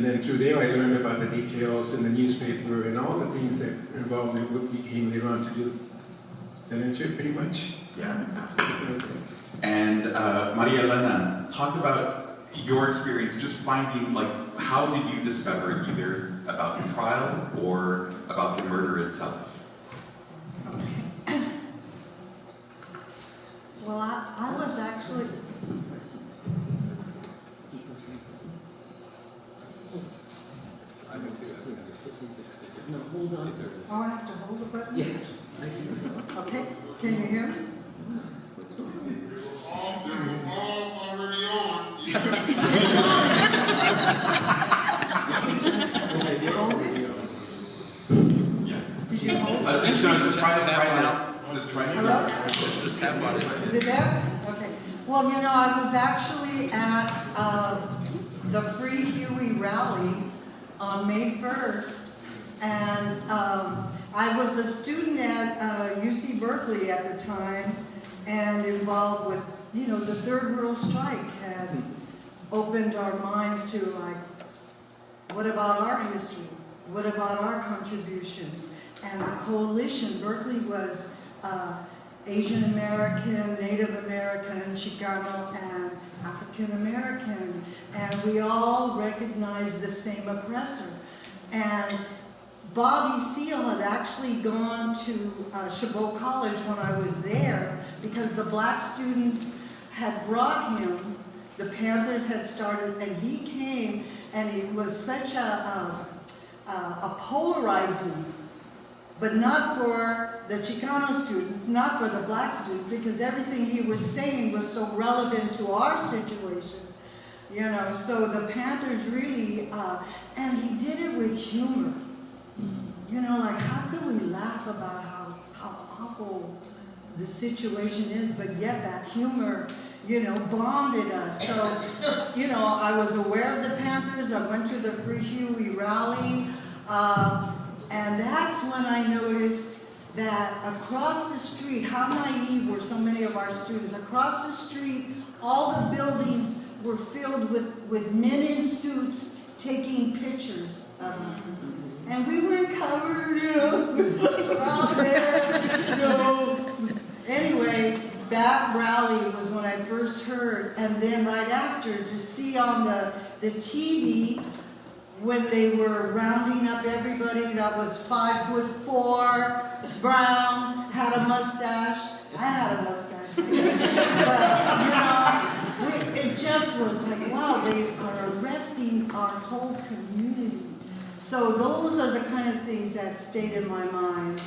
And then through there, I learned about the details in the newspaper and all the things that involved in what became later on to do. Does that answer it pretty much? Yeah, absolutely. And Maria Elena, talk about your experience just finding, like, how did you discover either about the trial or about the murder itself? Well, I was actually... No, hold on. Oh, I have to hold the button? Yeah, I think so. Okay, can you hear me? All already on. Hold it? Yeah. Did you hold it? Just try it now. Just try it Hello? now. Is it there? Okay. Well, you know, I was actually at the Free Huey rally on May 1st, and I was a student at UC Berkeley at the time, and involved with, you know, the Third World Strike had opened our minds to, like, what about our history? What about our contributions? And the coalition, Berkeley was Asian American, Native American, Chicano, and African American, and we all recognized the same oppressor. And Bobby Seale had actually gone to Chabot College when I was there because the black students had brought him, the Panthers had started, and he came, and it was such a polarizing, but not for the Chicano students, not for the black students, because everything he was saying was so relevant to our situation. You know, so the Panthers really, and he did it with humor. You know, like, how could we laugh about how awful the situation is, but yet that humor, you know, bonded us. So, you know, I was aware of the Panthers. I went to the Free Huey rally, and that's when I noticed that across the street, how naive were so many of our students, across the street, all the buildings were filled with men in suits taking pictures of them. And we weren't covered, you know, we're out there, you know. Anyway, that rally was when I first heard, and then right after, to see on the TV when they were rounding up everybody that was 5'4", brown, had a mustache. I had a mustache, but you know, it just was like, wow, they are arresting our whole community. So those are the kind of things that stayed in my mind.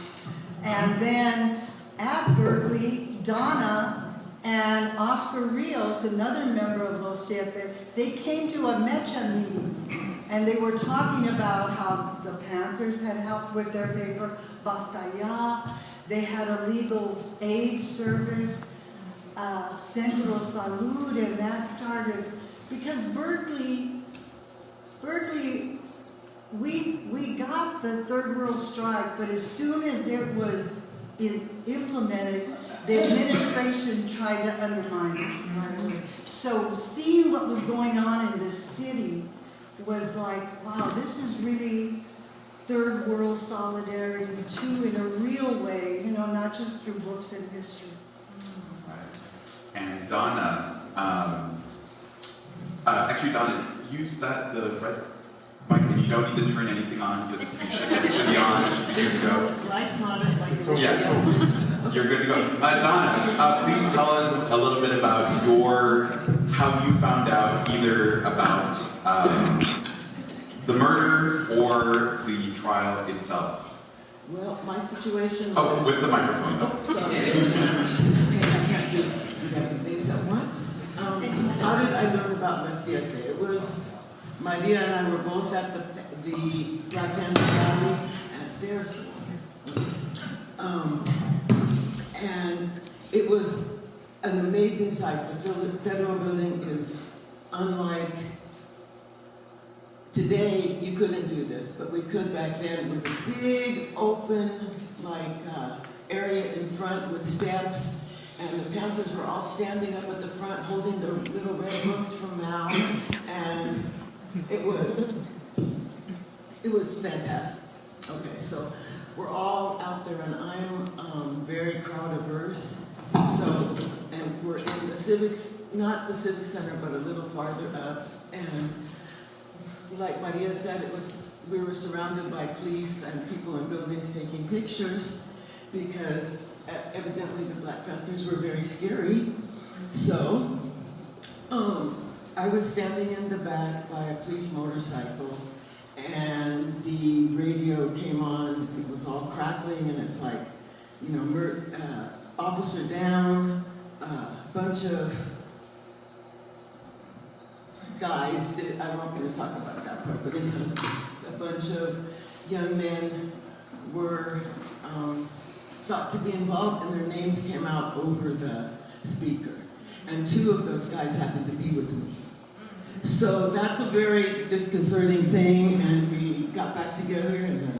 And then at Berkeley, Donna and Oscar Rios, another member of Los Siete, they came to a Mecha meeting, and they were talking about how the Panthers had helped with their paper, Basta Ya. They had a legal aid service, Centro Salud, and that started, because Berkeley, we got the Third World Strike, but as soon as it was implemented, the administration tried to undermine it right away. So seeing what was going on in this city was like, wow, this is really third world solidarity too, in a real way, you know, not just through books and history. Right. And Donna, actually Donna, use the red mic, and you don't need to turn anything on, just it should be on, you're good to go. Lights on it like it's Yeah, you're good to go. Donna, please tell us a little bit about how you found out either about the murder or the trial itself. Well, my situation Oh, was... with the microphone though. Sorry. I can't do exactly things at once. How did I learn about La Siete? It was, Maria and I were both at the Black Panther rally, and there's one. And it was an amazing sight. The federal building is unlike today. You couldn't do this, but we could back then. It was a big, open, area in front with steps, and the Panthers were all standing up at the front holding the little red books from Mao, and it was was fantastic. Okay, so we're all out there, and I'm very crowd averse. So, and we're in the civics, not the civic center, but a little farther up. And like Maria said, we were surrounded by police and people in buildings taking pictures because evidently the Black Panthers were very scary. So, I was standing in the back by a police motorcycle, and the radio came on. It was all crackling, and it's like, you know, officer down, bunch of guys I'm not going to talk about that part, but a bunch of young men were thought to be involved, and their names came out over the speaker. And 2 of those guys happened to be with me. So that's a very disconcerting thing, and we got back together, and